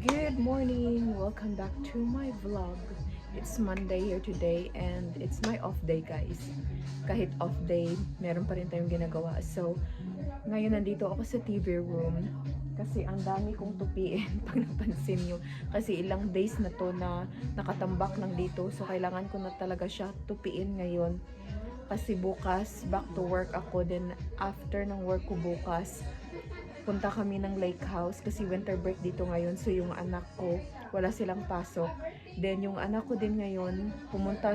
Good morning! Welcome back to my vlog. It's Monday here today and it's my off day, guys. Kahit off day, meron pa rin tayong ginagawa. So, ngayon nandito ako sa TV room kasi ang dami kong tupiin pag napansin nyo. Kasi ilang days na to na nakatambak lang dito. So, kailangan ko na talaga siya tupiin ngayon. Kasi bukas, back to work ako. Then, after ng work ko bukas, punta kami ng lake house kasi winter break dito ngayon. So yung anak ko, wala silang pasok. Then yung anak ko din ngayon, pumunta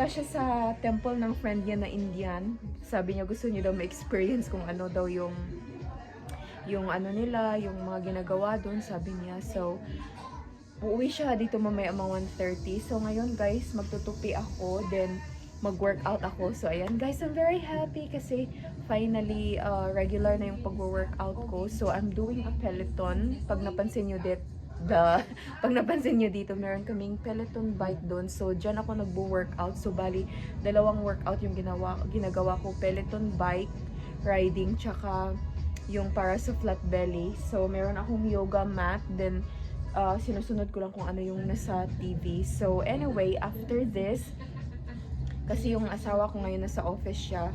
siya sa temple ng friend niya na Indian. Sabi niya gusto niya daw ma-experience kung ano daw yung ano nila, yung mga ginagawa doon, sabi niya. So uuwi siya dito mamaya mga 1:30. So ngayon guys, magtutupi ako, then mag-workout ako. So ayan guys, I'm very happy kasi finally regular na yung pag-workout ko. So I'm doing a Peloton. Pag napansin nyo pag napansin nyo dito, meron kaming Peloton bike doon. So dyan ako nagbo-workout. So bali, dalawang workout yung ginagawa ko. Peloton bike riding, tsaka yung para sa flat belly. So meron akong yoga mat, then sinusunod ko lang kung ano yung nasa TV. So anyway, after this, kasi yung asawa ko ngayon nasa office siya,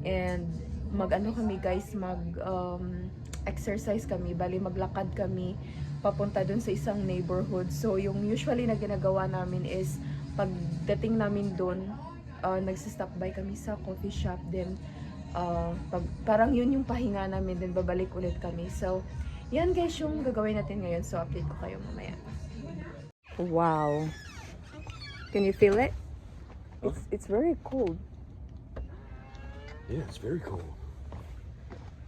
and mag-ano kami guys, exercise kami, bali maglakad kami papunta dun sa isang neighborhood. So yung usually na ginagawa namin is pagdating namin dun, nagsistop by kami sa coffee shop, then parang yun yung pahinga namin, then babalik ulit kami. So yan guys yung gagawin natin ngayon. So update ko kayo mamaya. Wow, can you feel it? It's very cold. Yeah, it's very cold.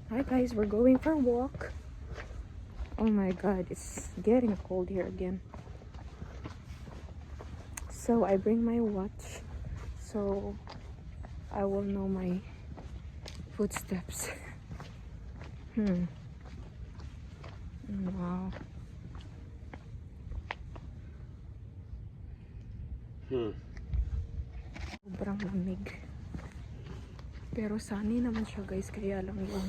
Hi guys, we're going for a walk. Oh my god, it's getting cold here again. So I bring my watch so I will know my footsteps. Wow. Sobrang lamig. Pero sunny naman siya guys, kaya lang yung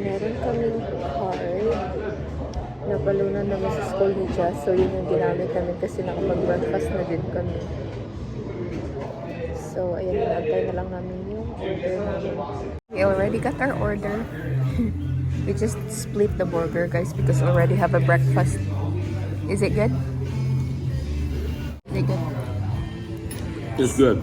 meron kaming card. Nabalunan namin sa school ni Jazz. So, yun yung ginamit namin kasi nakapag-breakfast na din kami. So, ayan, nagtay na lang namin yung order namin. We already got our order. We just split the burger, guys, because we already have a breakfast. Is it good? Is it good? It's good.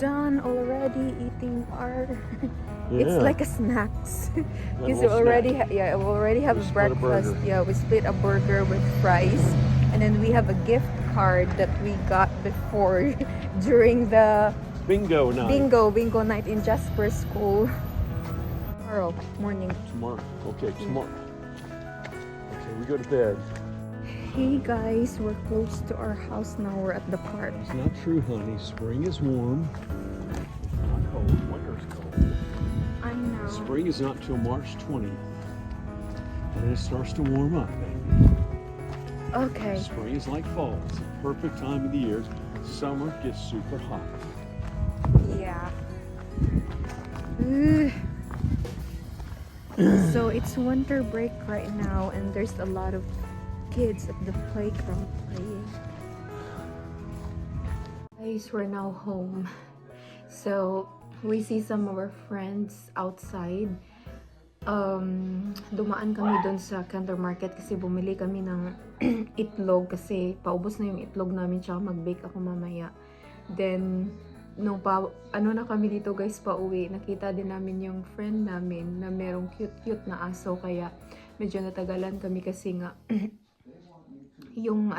Done already eating our it's Yeah. like a snacks because we little already snack. we already have We split a breakfast. burger. Yeah, we split a burger with fries, and then we have a gift card that we got before during the Bingo night. bingo night in Jasper School. Tomorrow morning. Tomorrow. Okay, tomorrow. Okay, we go to bed. Hey guys, we're close to our house now. We're at the park. It's not true, honey. Spring is warm. It's not cold. Winter is cold. I know. Spring is not till March 20th. And then it starts to warm up, baby. Okay. Spring is like fall. It's the perfect time of the year. Summer gets super hot. Yeah. So it's winter break right now, and there's a lot of kids at the playground playing. Guys, we're now home. So we see some of our friends outside dumaan kami doon sa Cantor Market kasi bumili kami ng itlog kasi paubos na yung itlog namin tsaka mag-bake ako mamaya. Then, nung ano na kami dito guys, pauwi, nakita din namin yung friend namin na merong cute-cute na aso kaya medyo natagalan kami kasi nga yung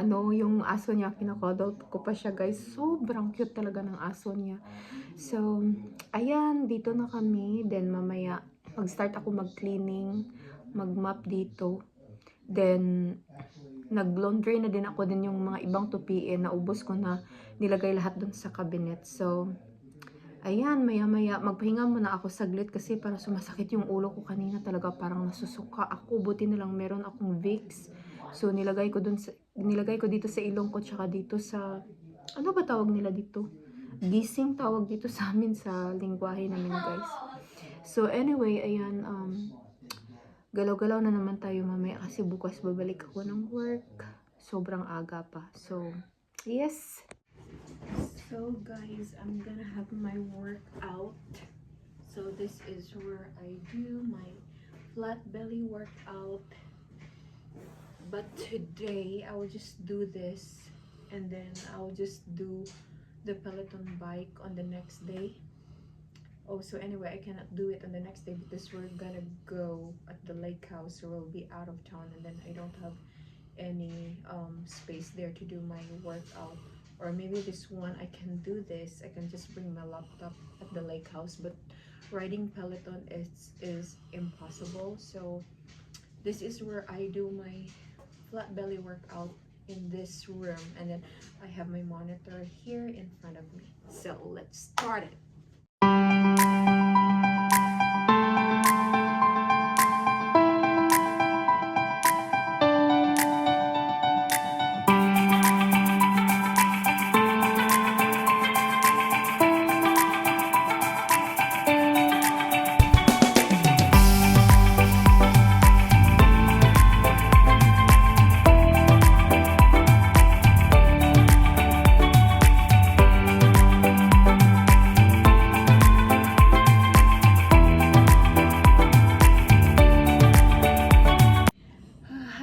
aso niya, kinakodol ko pa siya guys. Sobrang cute talaga ng aso niya. So, ayan, dito na kami. Then, mamaya, mag-start ako mag-cleaning, mag-mop dito. Then, nag-laundry na din ako din yung mga ibang tupiin. Naubos ko na, nilagay lahat dun sa cabinet. So, ayan, maya-maya, magpahinga muna ako saglit kasi parang sumasakit yung ulo ko kanina talaga. Parang nasusuka ako. Buti na lang meron akong Vicks. So, nilagay ko dito sa ilong ko tsaka dito sa, ano ba tawag nila dito? Gising tawag dito sa amin sa lingwahe namin guys. So, anyway, ayan, galaw-galaw na naman tayo mamaya kasi bukas babalik ako ng work. Sobrang aga pa. So, yes. So, guys, I'm gonna have my workout. So, this is where I do my flat belly workout. But today, I will just do this and then I will just do the Peloton bike on the next day. Oh, so anyway, I cannot do it on the next day because we're gonna go at the lake house, so we'll be out of town and then I don't have any space there to do my workout. Or maybe this one, I can do this. I can just bring my laptop at the lake house, but riding Peloton is impossible. So this is where I do my flat belly workout in this room, and then I have my monitor here in front of me. So let's start it.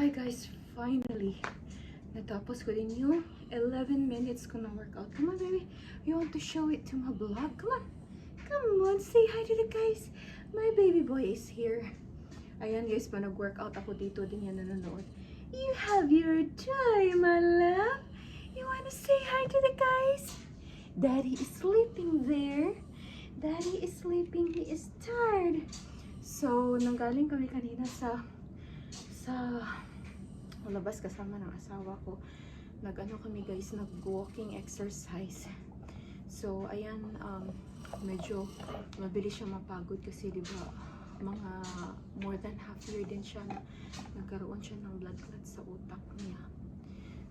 Hi guys, finally natapos ko din yung 11 minutes ko na workout. Come on baby, you want to show it to my vlog? Come on, say hi to the guys. My baby boy is here. Ayan guys, pa nag-workout ako dito din yan nanonood. You have your time, my love. You want to say hi to the guys? Daddy is sleeping there. Daddy is sleeping, he is tired. So, nanggaling kami kanina sa labas kasama ng asawa ko. Nag-ano kami guys, nag-walking exercise. So, ayan, medyo mabilis siya mapagod kasi diba, mga more than half year din siya na nagkaroon siya ng blood clot sa utak niya.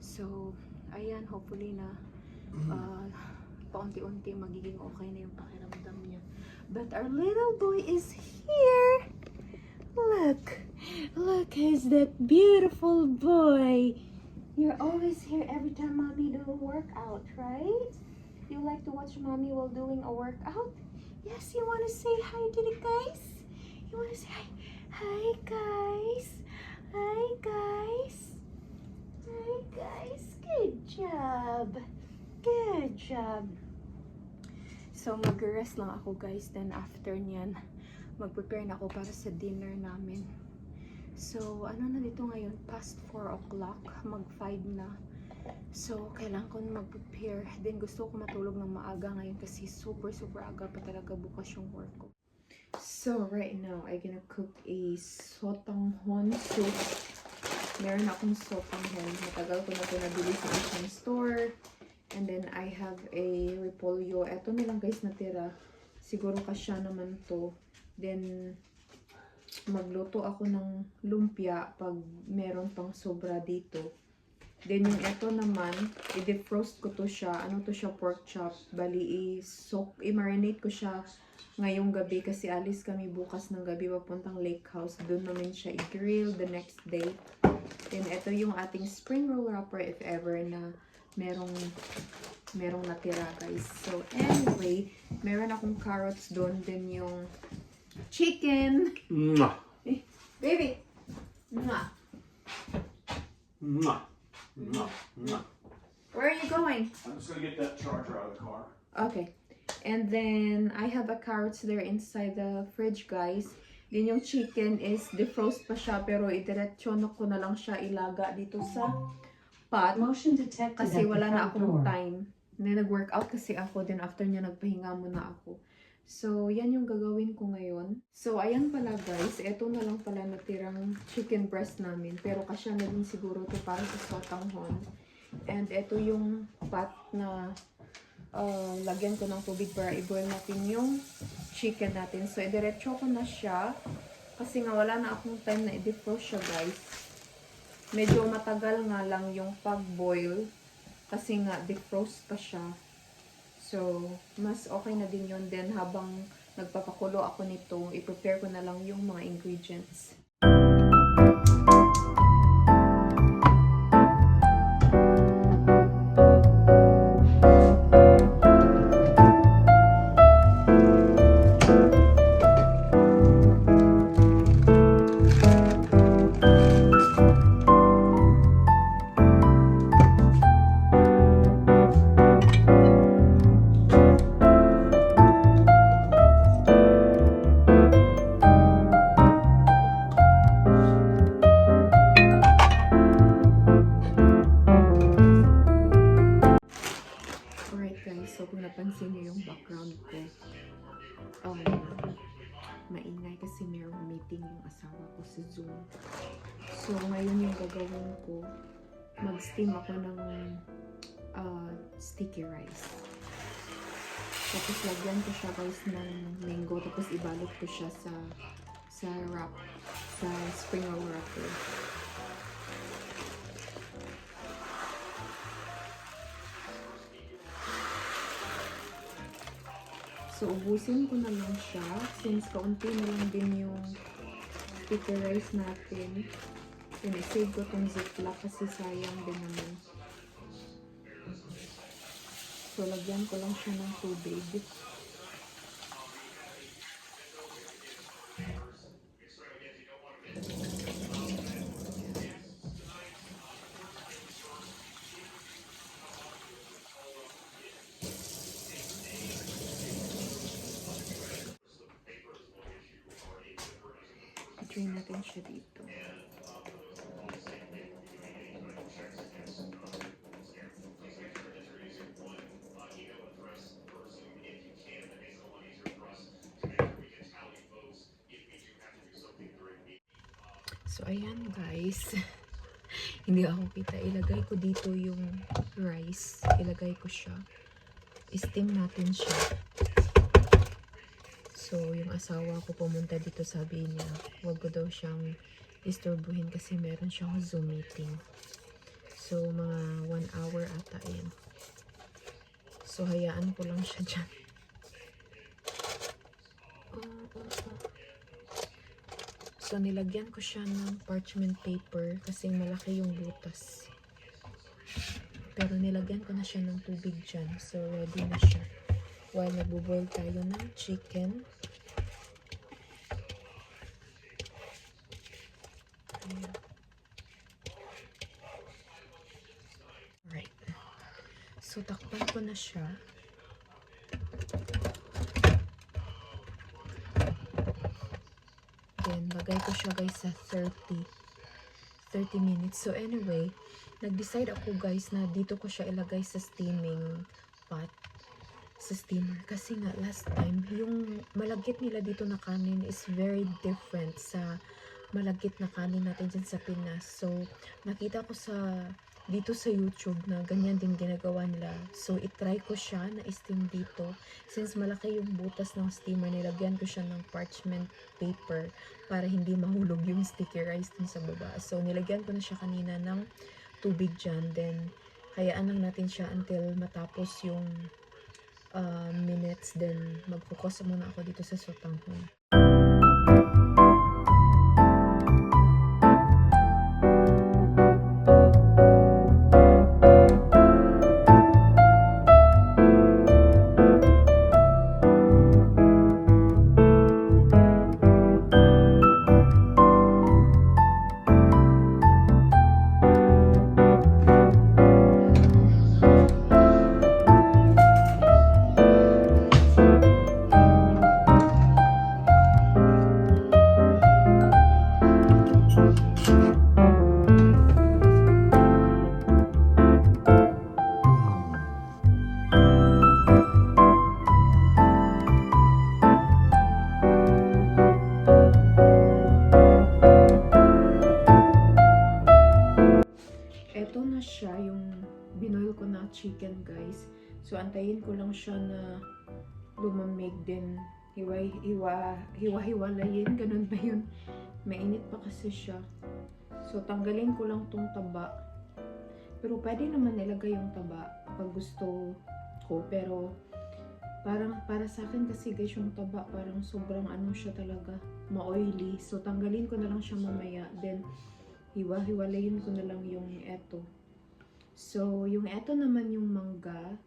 So, ayan, hopefully na paunti-unti magiging okay na yung pakiramdam niya. But our little boy is here! Look, who's that beautiful boy? You're always here every time mommy do a workout, right? You like to watch mommy while doing a workout? Yes, you want to say hi to the guys? You want to say hi? Hi guys! Hi guys! Hi guys! Good job! Good job! So mag-rest lang ako guys, then after nyan mag-prepare na ako para sa dinner namin. So, ano na dito ngayon? Past 4 o'clock. Mag-5 na. So, kailangan ko na mag-prepare. Then, gusto ko matulog ng maaga ngayon kasi super aga pa talaga bukas yung work ko. So, right now, I'm gonna cook a sotanghon soup. Meron akong sotanghon. Matagal ko na ito nabili sa isang store. And then, I have a repolyo. Eto na lang guys natira. Siguro kasya naman to. Then, magluto ako ng lumpia pag meron pang sobra dito. Then, yung ito naman, i-defrost ko to siya. Ano to siya? Pork chop. Bali, i-marinate ko siya ngayong gabi kasi alis kami bukas ng gabi papuntang lake house. Doon namin siya i-grill the next day. Then, ito yung ating spring roll wrapper if ever na merong natira guys. So, anyway, meron akong carrots doon. Then, yung chicken. Baby! Mwah. Mwah. Mwah. Mwah. Where are you going? I'm just gonna get that charger out of the car. Okay. And then, I have a carrots there inside the fridge, guys. Then yung chicken is defrost pa siya, pero idiretso ko na lang siya ilaga dito sa pot. Motion detected Kasi at the wala na front akong door. time. Then, nag-workout kasi ako. Then, after niya, nagpahinga muna ako. So, yan yung gagawin ko ngayon. So, ayan pala, guys. Ito na lang pala natirang chicken breast namin. Pero kasya na din siguro to para sa sotanghon. And ito yung pot na lagyan ko ng tubig para i-boil natin yung chicken natin. So, idiretso ko na siya. Kasi nga wala na akong time na i-defrost siya, guys. Medyo matagal nga lang yung pag-boil. Kasi nga, defrost pa siya. So, mas okay na din yun. Then, habang nagpapakulo ako nito, i-prepare ko na lang yung mga ingredients. So, kung napansin niyo yung background ko, maingay kasi mayroong meeting yung asawa ko sa Zoom. So, ngayon yung gagawin ko, mag-steam ako ng sticky rice. Tapos, lagyan ko siya guys ng mango, tapos ibalot ko siya sa wrap, sa spring roll wrapper. So, ubusin ko na lang siya since kaunti na lang din yung sticky rice natin. Save ko tong ziplock kasi sayang din naman. So, lagyan ko lang siya ng tubig. I-drain natin siya dito. So, ayan guys. Hindi ako kita. Ilagay ko dito yung rice. Ilagay ko siya. I-steam natin siya. So, yung asawa ko pumunta dito, sabi niya, huwag ko daw siyang disturbuhin kasi meron siyang Zoom meeting. So, mga 1 hour ata yan. So, hayaan ko lang siya dyan. So, nilagyan ko siya ng parchment paper kasi malaki yung butas. Pero nilagyan ko na siya ng tubig dyan. So, ready na siya. While nagbo-boil tayo ng chicken. Ayan. Alright. So, takpan ko na siya. Then, lagay ko siya guys sa 30 minutes. So, anyway, nag-decide ako guys na dito ko siya ilagay sa steaming pot. Sa steamer. Kasi nga, last time, yung malagkit nila dito na kanin is very different sa malagkit na kanin natin dyan sa Pinas. So, nakita ko dito sa YouTube na ganyan din ginagawa nila. So, itry ko siya na steam dito. Since malaki yung butas ng steamer, nilagyan ko siya ng parchment paper para hindi mahulog yung sticky rice dun sa baba. So, nilagyan ko na siya kanina ng tubig dyan. Then, hayaan lang natin siya until matapos yung minutes. Then, mag-focus muna ako dito sa sotanghon. Eto na siya, yung binoil ko na chicken, guys. So, antayin ko lang siya na lumamig din. Hiwa-hiwalayin. Ganun ba yun? Mainit pa kasi siya. So, tanggalin ko lang tong taba. Pero, pwede naman nilagay yung taba pag gusto ko. Pero, parang para sa akin kasi guys, yung taba parang sobrang ano siya talaga, ma-oily. So, tanggalin ko na lang siya mamaya. Then, hiwa-hiwalayin ko na lang yung eto. So, yung eto naman yung mangga,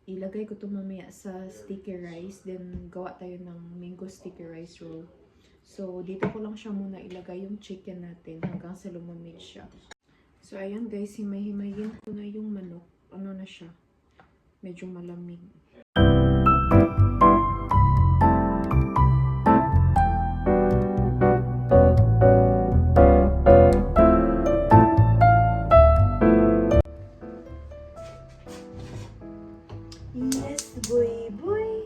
ilagay ko to mamaya sa sticky rice. Then, gawa tayo ng mango sticky rice roll. So, dito ko lang siya muna ilagay yung chicken natin hanggang sa lumamig siya. So, ayan guys, himay-himayin ko na yung manok. Ano na siya? Medyo malamig. Yes, boy, boy.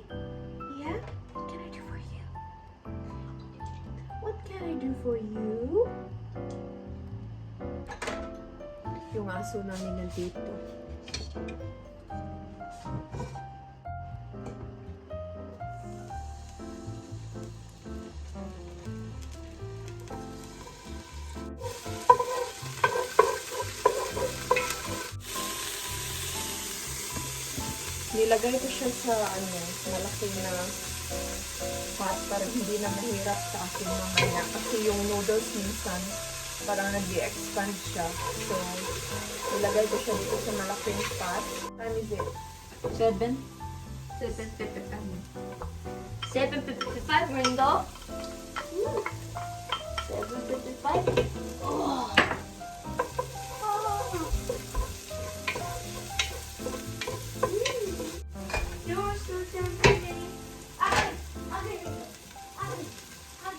Yeah? What can I do for you? What can I do for you? Yung aso namin nandito. Nilagay ko siya sa malaking na pot para hindi na mahirap sa akin mamaya. Kasi yung noodles minsan parang nag-expand siya. So, nilagay ko siya dito sa malaking pot. Ano is it? 7. 7.55. 7:55, Ringo. 7:55. Oh. You're so damn pretty. Ay, ay, ay, ay.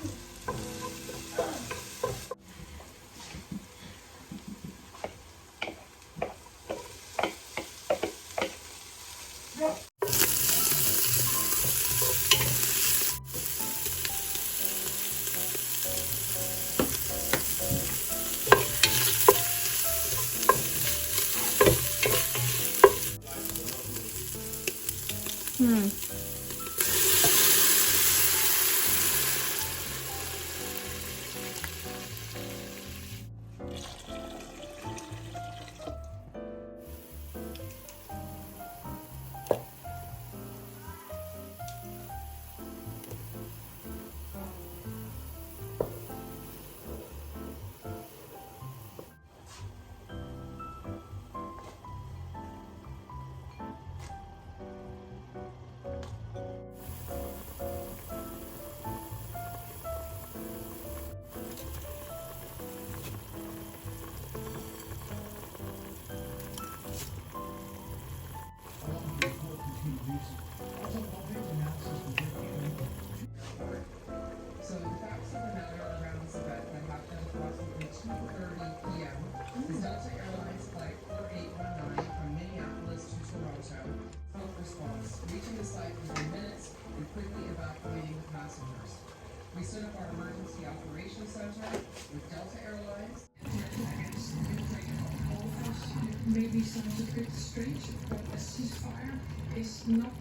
So the facts of the matter around this event that happened approximately 2:30 p.m. is Delta Airlines flight 4819 from Minneapolis to Toronto. Quick response, reaching the site within minutes and quickly evacuating the passengers. We set up our emergency operations center with Delta Airlines. Maybe sounds a bit strange, but a ceasefire is not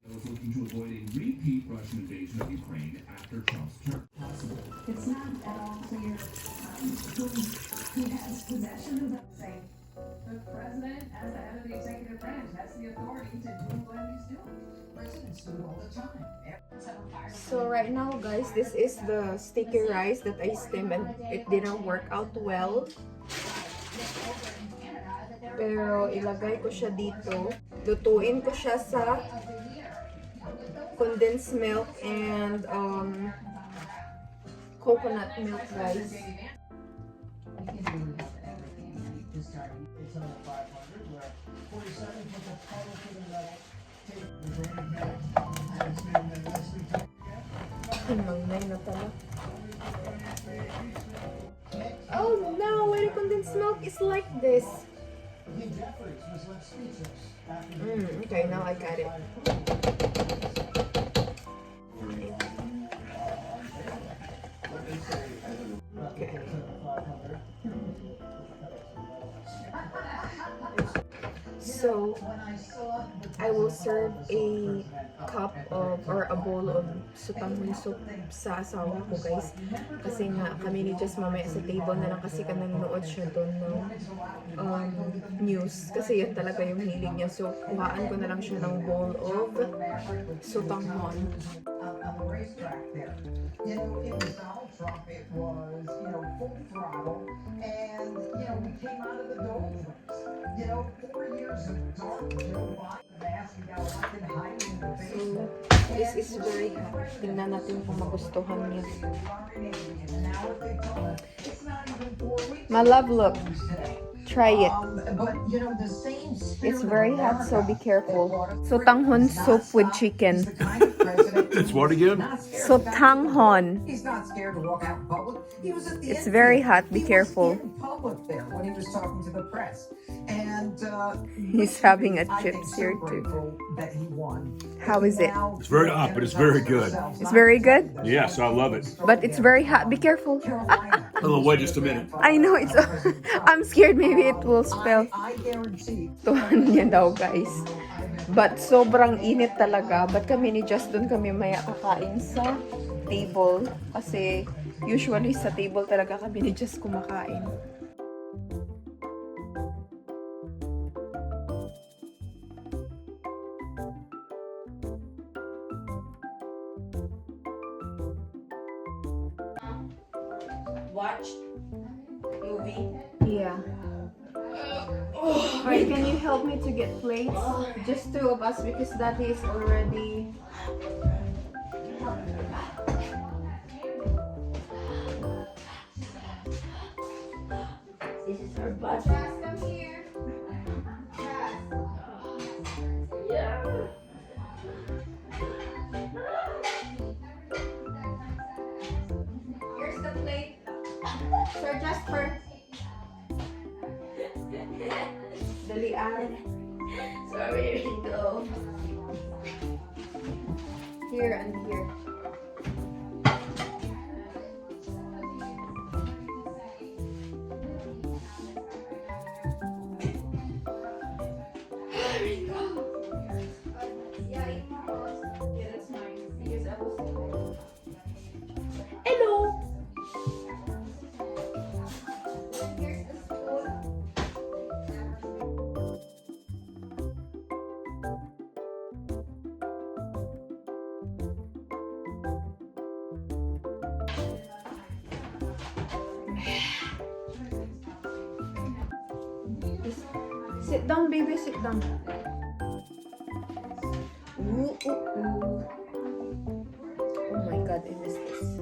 Was looking to avoid a repeat Russian invasion of Ukraine after Trump's term. It's not at all clear who has possession of that thing. the president, as the head of the executive branch, has the authority to do what he's doing. Presidents do it all the time. So right now guys, this is the sticky rice that I steamed and it didn't work out well. Pero ilagay ko siya dito. Lutuin ko siya sa condensed milk and coconut milk guys. We can do everything and just start. It's on the 500 where 47 put the pedal to the metal. Take the burning back. And then Leslie took it. Hinang na talaga. milk is like this. He Jeffries was left speechless after Okay, now I got it. Okay. So, I will serve a cup of or a bowl of sutanghon soup sa asawa ko, guys. Kasi nga, kami ni Jess mamaya sa table na lang kasi ka nanonood siya doon ng news. Kasi yun talaga yung hilig niya. So, kuhaan ko na lang siya ng bowl of sutanghon. On the racetrack there. You know, it was Donald Trump, it was, you know, full throttle, and, you know, we came out of the doldrums. You know, 4 years of dark Joe Biden mask, we got elected hiding in the basement. So, this is very hot. Tingnan natin kung magustuhan niya. And now what they told us, it's not even 4 weeks. My love, look. Try it. But, you know, the same spirit It's very of hot, so be America careful. brought us Sutanghon freedom. soup with He's chicken. the kind of president It's what again? not scared to Sutanghon. He's not scared to walk out in public. He was at the It's infield. very hot. Be He careful. was in public there when he was talking to the press. And He's having a I think chips so here too. grateful that he won. How is it? Now, It's very hot, but it's very good. It's very good? Yes, I love it. But it's very hot. Be careful. Carolina. Oh, wait just a minute. I know it's. I'm scared. Maybe it will spill. I guarantee. Tuhan niya daw, guys. But sobrang init talaga. But kami ni Justin kami maya kakain sa table. Kasi usually sa table talaga kami ni Just kumakain. Watch movie. Yeah. Wait, can you help me to get plates? Just two of us because Daddy is already. This is our budget. Yeah. Here's the plate. Sir Jasper. Dali Sorry, here you go. Here and here. Yeah, that's mine. Because I was. Hello. Here's the spoon. Sit down, baby. Sit down. Ooh, ooh, ooh. Oh my God, I miss this.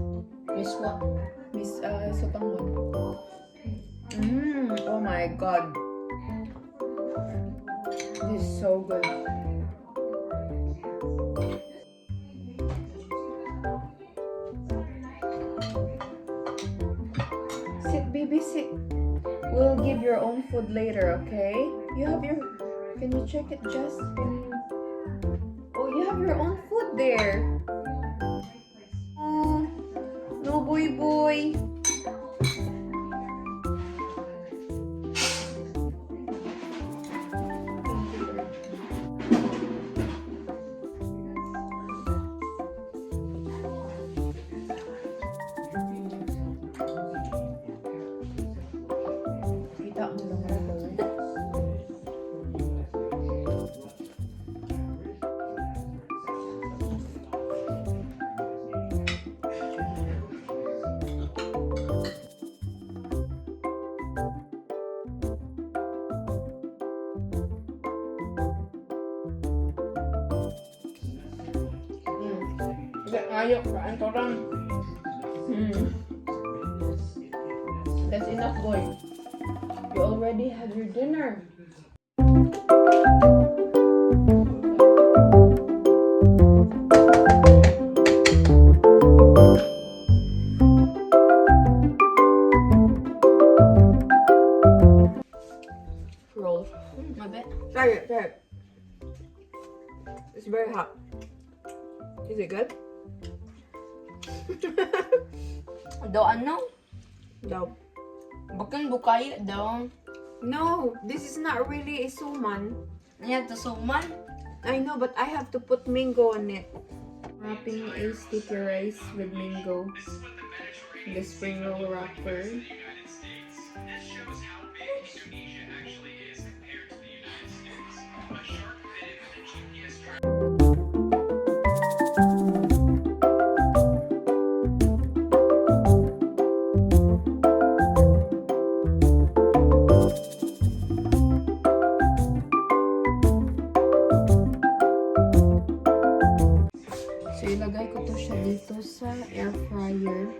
Miss what? Miss Sotanghon. Oh my God. This is so good. Sit, baby, sit. We'll give your own food later, okay? You have your. Can you check it, Jess? Oh, you have your own food there. Oh, no, boy. Kita mo lang ako. Ayaw, kain ko lang. That's enough, boy. You already had your dinner. Very hot. Is it good? Do ano? No. Bakit bukay daw? No, this is not really a suman. Yan, to suman. I know, but I have to put mango on it. Wrapping a sticky rice with mango. The spring roll wrapper. So, ilagay ko to siya dito sa air fryer.